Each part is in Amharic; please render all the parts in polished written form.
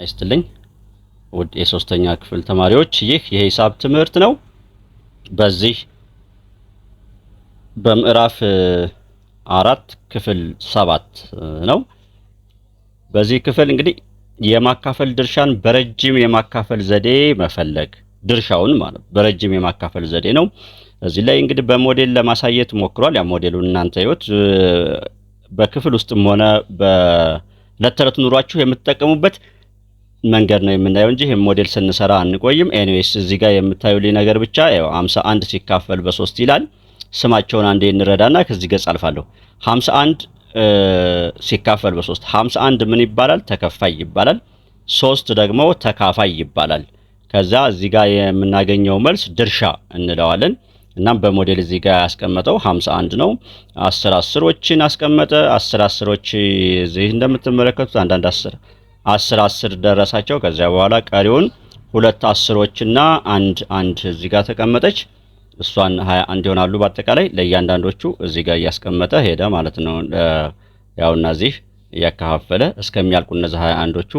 አይስትልኝ ውድ የሶስተኛ ክፍል ተማሪዎች ይህ የሂሳብ ትምህርት ነው። በዚህ በምዕራፍ 4 ክፍል 7 ነው። በዚህ ክፍል እንግዲህ የማካፈል ድርሻን በረጅም የማካፈል ዘዴ መፈለግ ድርሻውን ማለት በረጅም የማካፈል ዘዴ ነው። እዚህ ላይ እንግዲህ በሞዴል ለማሳየት ሞክሯል። ያ ሞዴሉን እናንተ ይወት በክፍል ውስጥም ሆነ በዕለት ተዕለት ኑሯችሁ የምትጠቀሙበት መንገድ ነው የምናየው እንጂ ይሄን ሞዴል ስንሰራ አንቆይም። ኤኒዌይስ እዚህ ጋር የምታዩልኝ ነገር ብቻ ያው 51 ሲካፈል በ3 ይላል። ስማቸውን አንዴ እንረዳና ከዚህ ገጽ አልፋለሁ። 51 ሲካፈል በ3 51 ምን ይባላል? ተከፋይ ይባላል። 3 ደግሞ ተካፋይ ይባላል። ከዛ እዚህ ጋር የምናገኘው መልስ ድርሻ እንለዋለን። እናም በሞዴል እዚህ ጋር ያስቀመጠው 51 ነው። 10 10ዎችን አስቀመጠ። 10 10ዎች እዚህ እንደምትመለከቱት አንዳንድ 10 ደረሳቸው። ከዚያ በኋላ ቀሪውን 2 10ዎችና አንድ እዚህ ጋር ተቀመጠች። እሷን 21 ይሆናሉ። በአጠቃላይ ለእያንዳንዶቹ እዚህ ጋር እያስቀመጠ ሄደ ማለት ነው። ያውና እዚህ እያከፋፈለ እስከሚያልቁ እነዚህ 21ዎቹ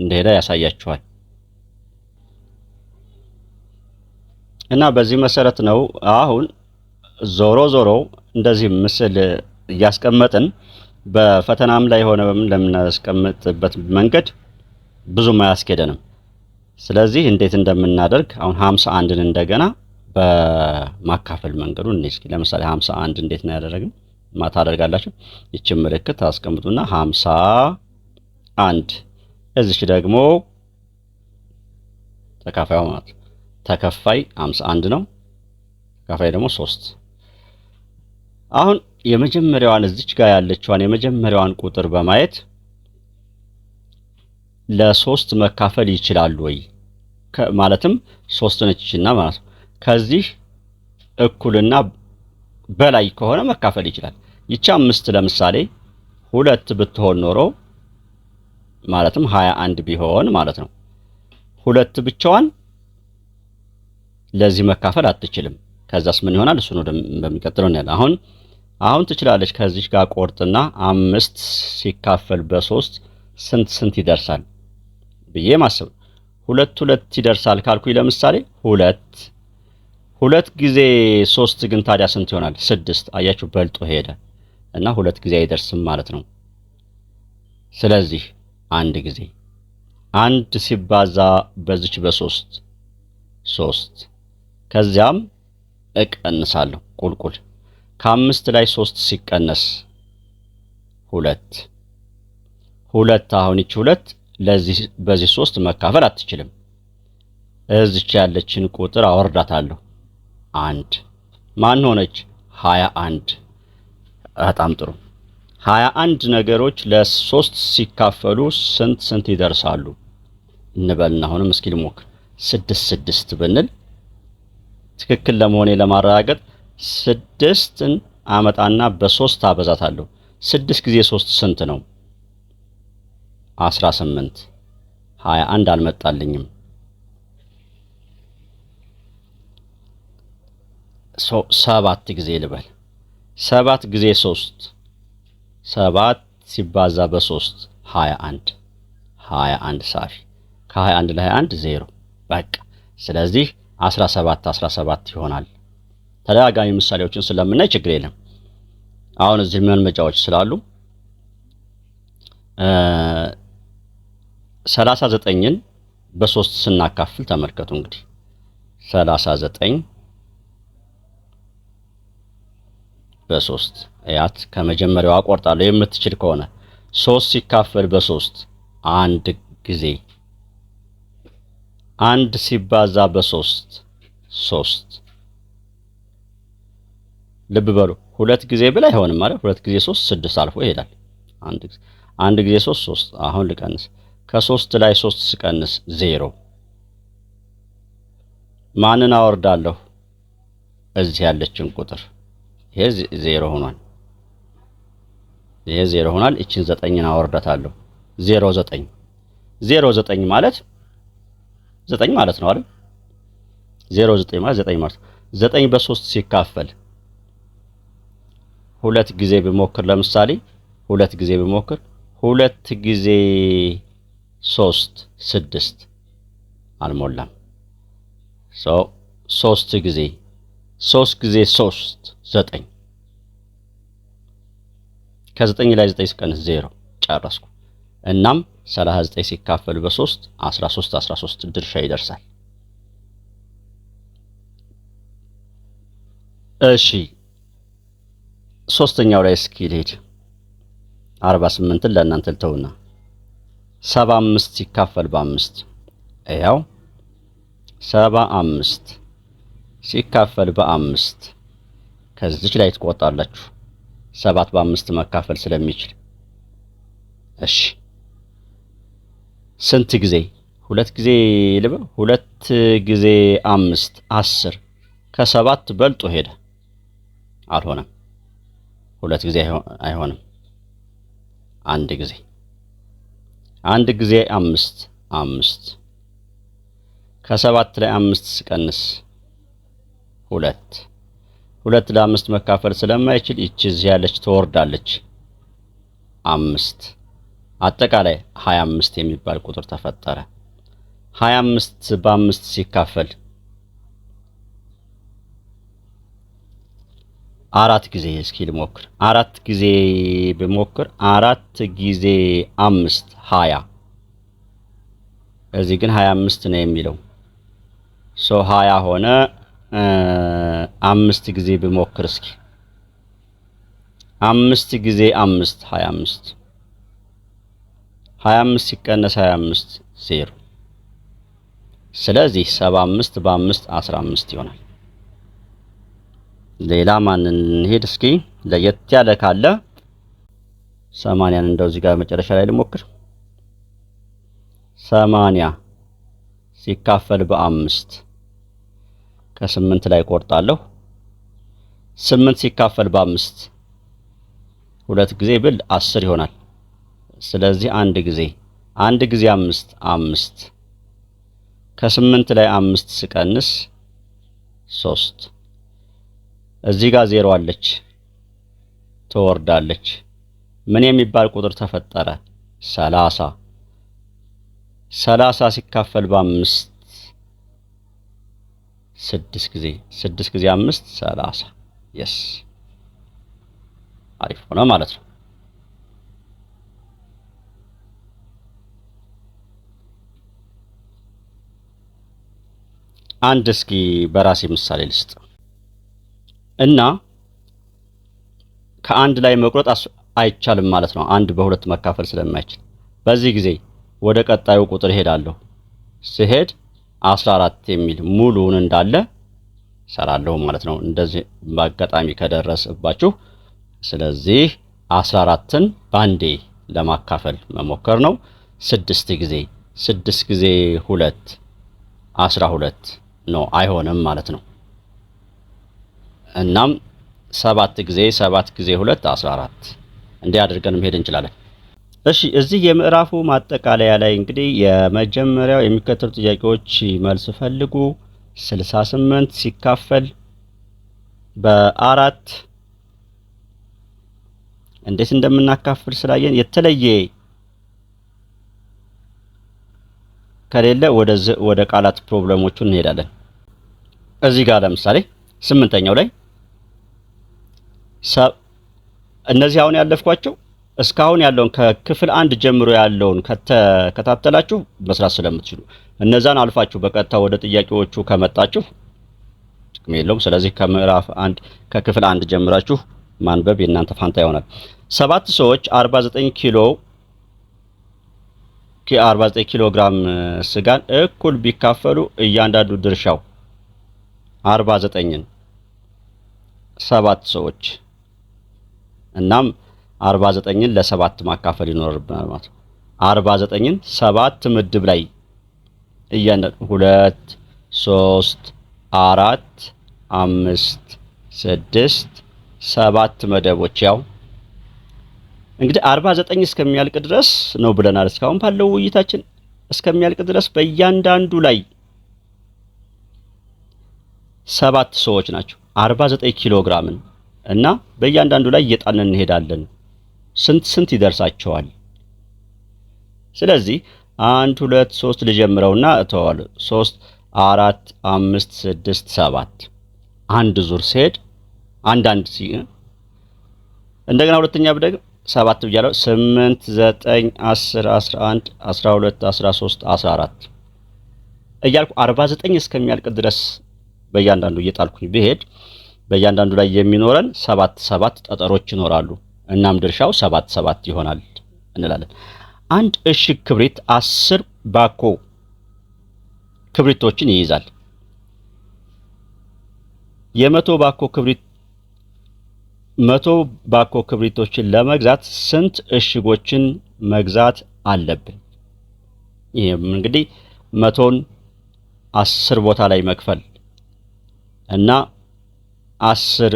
እንደሄደ ያሳያችኋል። እና በዚህ መሰረት ነው አሁን ዞሮ እንደዚህ ምስል እያስቀመጥን በፈተናም ላይ ሆነ በምን ለምናስቀምጥበት መንገድ ብዙም አያስኬደንም። ስለዚህ እንዴት እንደምናደርግ አሁን 51ን እንደገና በማካፈል መንገዱ እንስኪ። ለምሳሌ 51 እንዴት ነው ያደረግን? ታደርጋላችሁ። ይችን ምልክት ታስቀምጡና 51 እዚች ደግሞ ተካፋዩ ማለት ተከፋይ 51 ነው። ተካፋይ ደግሞ 3። አሁን የመጀመሪያዋን እዚች ጋር ያለችዋን የመጀመሪያዋን ቁጥር በማየት ለ3 መካፈል ይችላል ወይ ማለትም 3 ነችና ማለት ነው። ከዚህ እኩልና በላይ ከሆነ መካፈል ይችላል። ይቺ 5 ለምሳሌ 2 ብትሆን ኖሮ ማለትም 21 ቢሆን ማለት ነው። 2 ብቻዋን ለዚህ መካፈል አትችልም። ከዛስ ምን ይሆናል? እሱ ነው በሚቀጥለው ነው ያለው። አሁን ትችላለች። ከዚህ ጋር ቆርጥና 5 ሲካፈል በ3 ስንት ይደርሳል ብዬ ማሰብ። 2 ይደርሳል ካልኩኝ ለምሳሌ 2 ጊዜ 3 ግን ታዲያ ስንት ይሆናል? 6። አያችሁ በልጦ ሄደ እና 2 ጊዜ አይደርስም ማለት ነው። ስለዚህ አንድ ጊዜ 1 ሲባዛ በዚች በ3 3 ከዚያም እቀንሳለሁ ቁልቁል ከ5 ላይ 3 ሲቀነስ 2 አሁን ይቺ 2 በዚህ 3 መካፈል አትችልም። እዚች ያለችን ቁጥር አወርዳታለሁ። 1 ማን ሆነች? 21። በጣም ጥሩ። 21 ነገሮች ለ3 ሲካፈሉ ስንት ይደርሳሉ እንበልና አሁንም እስኪ ልሞክር። 6 ብንል ትክክል ለመሆኔ ለማረጋገጥ 6ን አመጣና በ3 አበዛታለሁ። 6 ጊዜ 3 ስንት ነው? 18። 21 አልመጣልኝም። 7 ጊዜ ልበል። 7 ጊዜ 3 7 ሲባዛ በ3 21 ሳፊ ከ21 ለ21 0 በቃ። ስለዚህ 17 ይሆናል። ተደጋጋሚ ምሳሌዎችን ስለምናይ ችግር የለም። አሁን እዚህ መልመጃዎች ስላሉ 39ን በ3 ስናካፍል ተመልከቱ። እንግዲህ 39 በ3 ያት ከመጀመሪያው አቆርጣለሁ የምትችል ከሆነ 3 ሲካፈል በ3 አንድ ጊዜ 1 ሲባዛ በ3 3 ልብ በሉ 2 ጊዜ ብላ አይሆንም ማለት 2 ጊዜ 3 6 አልፎ ይሄዳል። 1 ጊዜ 3 አሁን ልቀንስ። ከ3 ላይ 3 ስቀንስ 0 ማንን አወርዳለሁ? እዚህ ያለችን ቁጥር ይሄ 0 ሆኗል። ይሄ 0 ሆኗል። እቺን 9ን አወርዳታለሁ። 09 ማለት 9 ማለት ነው አይደል? 09 ማለት 9 ማለት 9 በ3 ሲካፈል 2 ጊዜ ብሞክር ለምሳሌ 2 ጊዜ ብሞክር 2 ጊዜ 3 6 አልሞላም። 3 ጊዜ 3 9 ከ9 ላይ 9 ሲቀንስ 0 ጨረስኩ። እናም 39 ሲካፈል በ3 13 ድርሻ ይደርሳል። እሺ ሶስተኛው ላይ እስኪ ልሄድ። 48ን ለእናንተ ልተውና 75 ሲካፈል በ5 ያው 75 ሲካፈል በ5 ከዚች ላይ ትቆጣላችሁ 7 በ5 መካፈል ስለሚችል። እሺ ስንት ጊዜ? 2 ጊዜ ልበል። 2 ጊዜ 5 10 ከ7 በልጦ ሄደ። አልሆነም። 2 ጊዜ አይሆንም። አንድ ጊዜ 5 ከ7 ላይ 5 ስቀንስ 2 ለ5 መካፈል ስለማይችል ይቺ እዚህ ያለች ትወርዳለች። 5 አጠቃላይ 25 የሚባል ቁጥር ተፈጠረ። 25 በ5 ሲካፈል 4 ጊዜ እስኪ ልሞክር። 4 ጊዜ ብሞክር 4 ጊዜ 5 20። እዚህ ግን 25 ነው የሚለው 20 ሆነ። 5 ጊዜ ብሞክር እስኪ 5 ጊዜ 5 25 ሲቀነስ 25 0። ስለዚህ 75 በ5 15 ይሆናል። ሌላ ማንን እንሄድ እስኪ? ለየት ያለ ካለ 80ን እንደው እዚህ ጋር መጨረሻ ላይ ልሞክር። 80 ሲካፈል በ5 ከ8 ላይ ቆርጣለሁ። 8 ሲካፈል በ5 2 ጊዜ ብል 10 ይሆናል። ስለዚህ አንድ ጊዜ 5 ከ8 ላይ 5 ስቀንስ 3። እዚህ ጋር 0 አለች ትወርዳለች። ምን የሚባል ቁጥር ተፈጠረ? 30 ሲካፈል በ5 6 ጊዜ 5 30። የስ አሪፍ ሆነ ማለት ነው። አንድ እስኪ በራሴ ምሳሌ ልስጥ እና ከአንድ ላይ መቁረጥ አይቻልም ማለት ነው። አንድ በሁለት መካፈል ስለማይችል በዚህ ጊዜ ወደ ቀጣዩ ቁጥር ሄዳለሁ። ስሄድ 14 የሚል ሙሉውን እንዳለ ሰራለሁ ማለት ነው። እንደዚህ በአጋጣሚ ከደረሰባችሁ ስለዚህ 14ን ባንዴ ለማካፈል መሞከር ነው። 6 ጊዜ 2 12 ነው፣ አይሆንም ማለት ነው። እናም 7 ጊዜ 2 14 እንዲህ አድርገን መሄድ እንችላለን። እሺ እዚህ የምዕራፉ ማጠቃለያ ላይ እንግዲህ የመጀመሪያው የሚከተሉ ጥያቄዎች መልስ ፈልጉ። 68 ሲካፈል በ4 እንዴት እንደምናካፍል ስላየን የተለየ ከሌለ ወደ ቃላት ፕሮብሌሞቹ እንሄዳለን። እዚህ ጋር ለምሳሌ 8ኛው ላይ እነዚህ አሁን ያለፍኳቸው እስካሁን ያለውን ከክፍል 1 ጀምሮ ያለውን ከተከታተላችሁ መስራት ስለምትችሉ እነዛን አልፋችሁ በቀጥታ ወደ ጥያቄዎቹ ከመጣችሁ ጥቅም የለውም። ስለዚህ ከምዕራፍ 1 ከክፍል 1 ጀምራችሁ ማንበብ የእናንተ ፋንታ ይሆናል። 7 ሰዎች 49 ኪሎ ግራም ስጋን እኩል ቢካፈሉ እያንዳንዱ ድርሻው 49ን 7 ሰዎች እናም 49ን ለ7 ማካፈል ይኖርብናል ማለት ነው። 49ን 7 ምድብ ላይ እያንዳንዱ 2 3 4 5 6 7 መደቦች ያው እንግዲህ 49 እስከሚያልቅ ድረስ ነው ብለናል። እስካሁን ባለው ውይይታችን እስከሚያልቅ ድረስ በእያንዳንዱ ላይ 7 ሰዎች ናቸው 49 ኪሎ ግራምን እና በእያንዳንዱ ላይ እየጣልን እንሄዳለን። ስንት ይደርሳቸዋል ስለዚህ 1 2 3 ልጀምረውና እተዋለሁ። 3 4 5 6 7 አንድ ዙር ሲሄድ አንድ እንደገና ሁለተኛ ብደግም 7 ብያለሁ። 8 9 10 11 12 13 14 እያልኩ 49 እስከሚያልቅ ድረስ በእያንዳንዱ እየጣልኩኝ ብሄድ በእያንዳንዱ ላይ የሚኖረን 7 ጠጠሮች ይኖራሉ። እናም ድርሻው 7 ይሆናል እንላለን። አንድ እሽግ ክብሪት 10 ባኮ ክብሪቶችን ይይዛል። የ100 ባኮ ክብሪቶችን ለመግዛት ስንት እሽጎችን መግዛት አለብን? ይሄም እንግዲህ 100ን 10 ቦታ ላይ መክፈል እና 10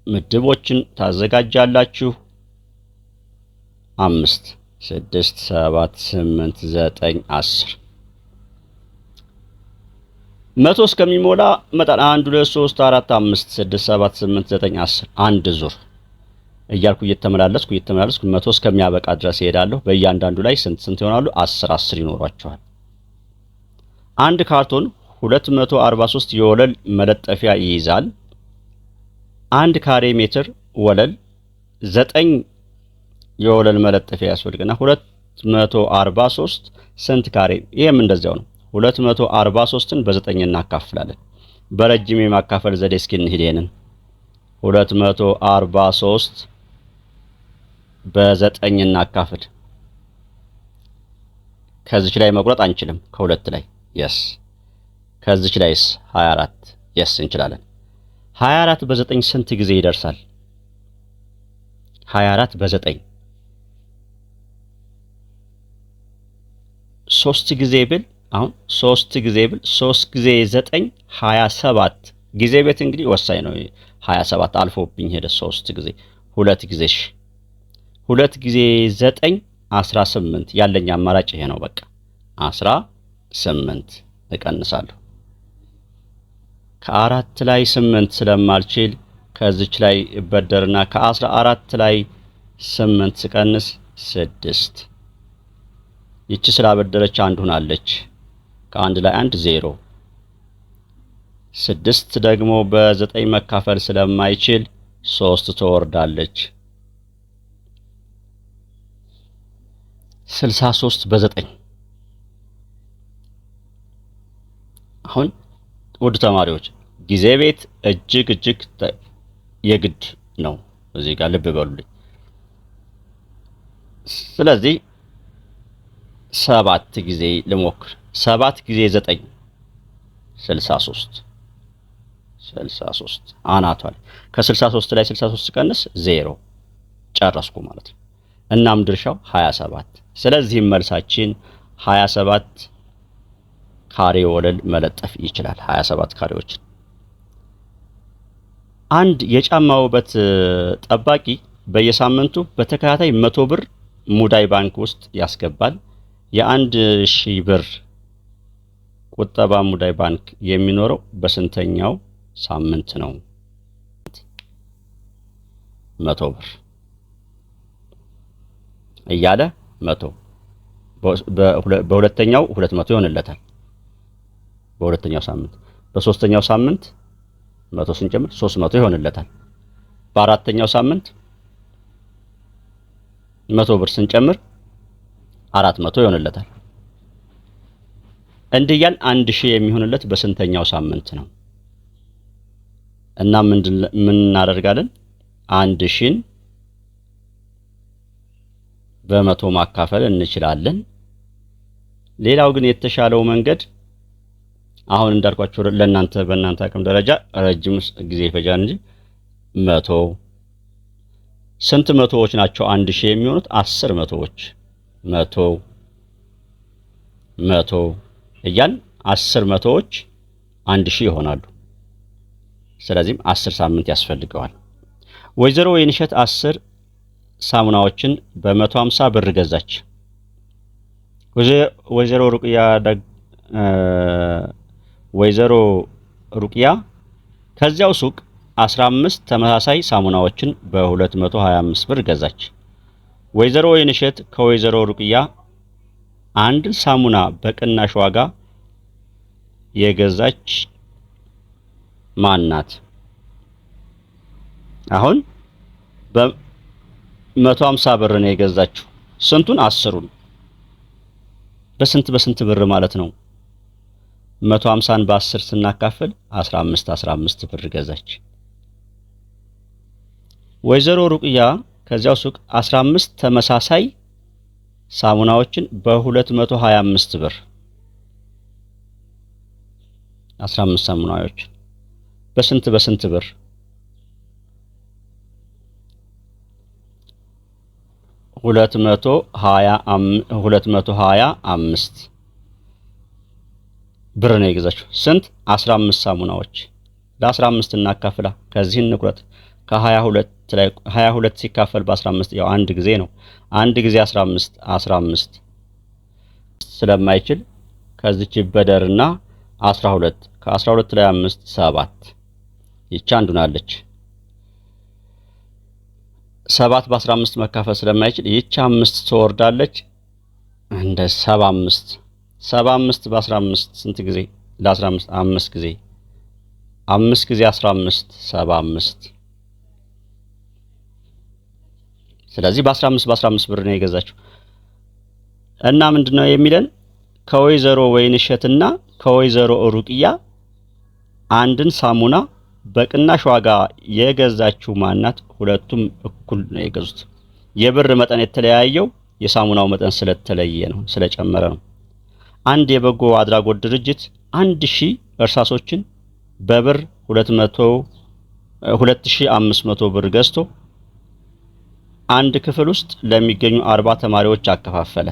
ምድቦችን ታዘጋጃላችሁ። 5 6 7 8 9 10 100 እስከሚሞላ መጣን 1 2 3 4 5 6 7 8 9 10 አንድ ዙር እያልኩ እየተመላለስኩ 100 እስከሚያበቃ ድረስ እሄዳለሁ። በእያንዳንዱ ላይ ስንት ይሆናሉ? 10 ይኖሯቸዋል። አንድ ካርቶን 243 የወለል መለጠፊያ ይይዛል። 1 ካሬ ሜትር ወለል 9 የወለል መለጠፊያ ያስፈልገና 243 ስንት ካሬ? ይሄም እንደዚያው ነው። 243ን በ9 እናካፍላለን። በረጅም የማካፈል ዘዴ እስኪ እንሂድ። ይሄንን 243 በ9 እናካፍል። ከዚች ላይ መቁረጥ አንችልም። ከሁለት ላይ የስ ከዚች ላይስ 24 የስ እንችላለን። 24 በ9 ስንት ጊዜ ይደርሳል? 24 በ9 3 ጊዜ ብል አሁን 3 ጊዜ ብል 3 ጊዜ 9 27 ጊዜ ቤት እንግዲህ ወሳኝ ነው። 27 አልፎብኝ ሄደ። 3 ጊዜ 2 ጊዜ 2 ጊዜ 9 18 ያለኝ አማራጭ ይሄ ነው። በቃ 18 እቀንሳለሁ። ከ4 ላይ 8 ስለማልችል ከዚች ላይ እበደርና ከ14 ላይ 8 ስቀንስ 6 ይቺ ስላበደረች አንድ ሆናለች። ከአንድ ላይ 1 0 6 ደግሞ በ9 መካፈል ስለማይችል 3 ትወርዳለች። 63 በ9 አሁን ውድ ተማሪዎች ጊዜ ቤት እጅግ የግድ ነው። እዚህ ጋር ልብ በሉልኝ። ስለዚህ 7 ጊዜ ልሞክር። 7 ጊዜ 9 63 አናቷል። ከ63 ላይ 63 ቀንስ 0 ጨረስኩ ማለት ነው። እናም ድርሻው 27። ስለዚህም መልሳችን 27 ካሬ ወለል መለጠፍ ይችላል። 27 ካሬዎችን። አንድ የጫማ ውበት ጠባቂ በየሳምንቱ በተከታታይ 100 ብር ሙዳይ ባንክ ውስጥ ያስገባል። የ1000 ብር ቁጠባ ሙዳይ ባንክ የሚኖረው በስንተኛው ሳምንት ነው? 100 ብር እያለ 100 በሁለተኛው 200 ይሆንለታል። በሁለተኛው ሳምንት በሶስተኛው ሳምንት 100 ስንጨምር 300 ይሆንለታል። በአራተኛው ሳምንት 100 ብር ስንጨምር 400 ይሆንለታል። እንዲያን 1000 የሚሆንለት በስንተኛው ሳምንት ነው? እና ምን እናደርጋለን? 1000ን በመቶ ማካፈል እንችላለን። ሌላው ግን የተሻለው መንገድ አሁን እንዳልኳችሁ ለእናንተ በእናንተ አቅም ደረጃ ረጅም ጊዜ ይፈጃል እንጂ 100 ስንት መቶዎች ናቸው 1000 የሚሆኑት? 10 መቶዎች 100 እያን 10 መቶዎች 1000 ይሆናሉ። ስለዚህም 10 ሳምንት ያስፈልገዋል። ወይዘሮ ወይንሸት 10 ሳሙናዎችን በ150 ብር ገዛች። ወይዘሮ ሩቅያ ከዚያው ሱቅ 15 ተመሳሳይ ሳሙናዎችን በ225 ብር ገዛች። ወይዘሮ ወይንሸት ከወይዘሮ ሩቅያ አንድን ሳሙና በቅናሽ ዋጋ የገዛች ማን ናት? አሁን በ150 ብር ነው የገዛችው። ስንቱን? 10ሩን። በስንት ብር ማለት ነው? 150ን በ10 ስናካፍል 15 ብር ገዛች። ወይዘሮ ሩቅያ ከዚያው ሱቅ 15 ተመሳሳይ ሳሙናዎችን በ225 ብር 15 ሳሙናዎች በስንት ብር? 225 ብር ነው የገዛችው። ስንት? 15 ሳሙናዎች። ለ15 እናካፍላ። ከዚህ እንቁረጥ። ከ22 ላይ 22 ሲካፈል በ15 ያው አንድ ጊዜ ነው። አንድ ጊዜ 15 ስለማይችል ከዚች በደርና 12 ከ12 ላይ 5 7 ይቻ አንዱ ናለች። 7 በ15 መካፈል ስለማይችል ይቻ 5 ትወርዳለች። እንደ 75 በ15 ስንት ጊዜ? ለ15 5 ጊዜ 5 ጊዜ 15 75 ስለዚህ በ15 ብር ነው የገዛችው። እና ምንድነው የሚለን? ከወይዘሮ ወይንሸትና ከወይዘሮ ሩቅያ አንድን ሳሙና በቅናሽ ዋጋ የገዛችው ማናት? ሁለቱም እኩል ነው የገዙት። የብር መጠን የተለያየው የሳሙናው መጠን ስለተለየ ነው፣ ስለጨመረ ነው። አንድ የበጎ አድራጎት ድርጅት 1000 እርሳሶችን በብር 2500 ብር ገዝቶ አንድ ክፍል ውስጥ ለሚገኙ 40 ተማሪዎች አከፋፈለ።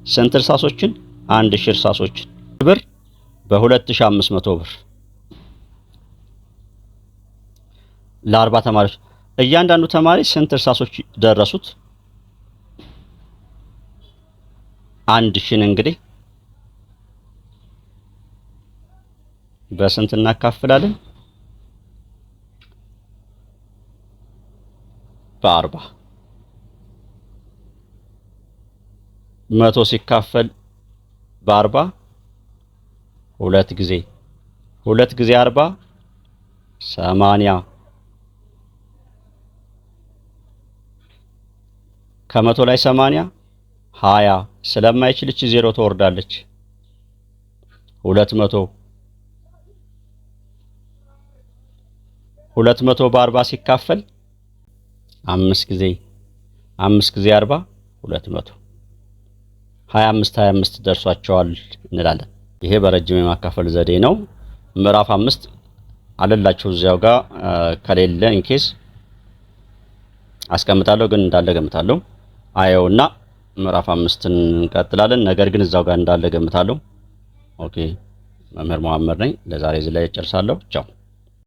ስንት እርሳሶችን? 1000 እርሳሶችን ብር በ2500 ብር ለ40 ተማሪዎች። እያንዳንዱ ተማሪ ስንት እርሳሶች ደረሱት? 1000 እንግዲህ በስንት እናካፍላለን? በ40 100 ሲካፈል በ40 2 ጊዜ 40 80 ከ100 ላይ 80 20 ስለማይችል እቺ 0 ትወርዳለች። 200 በ40 ሲካፈል 5 ጊዜ 40 200 25 ደርሷቸዋል እንላለን። ይሄ በረጅም የማካፈል ዘዴ ነው። ምዕራፍ 5 አለላችሁ እዚያው ጋር ከሌለ ኢንኬስ አስቀምጣለሁ፣ ግን እንዳለ ገምታለሁ። አየውና ምዕራፍ 5ን እንቀጥላለን። ነገር ግን እዛው ጋር እንዳለ ገምታለሁ። ኦኬ፣ መምህር መሐመድ ነኝ። ለዛሬ እዚህ ላይ ጨርሳለሁ። ቻው።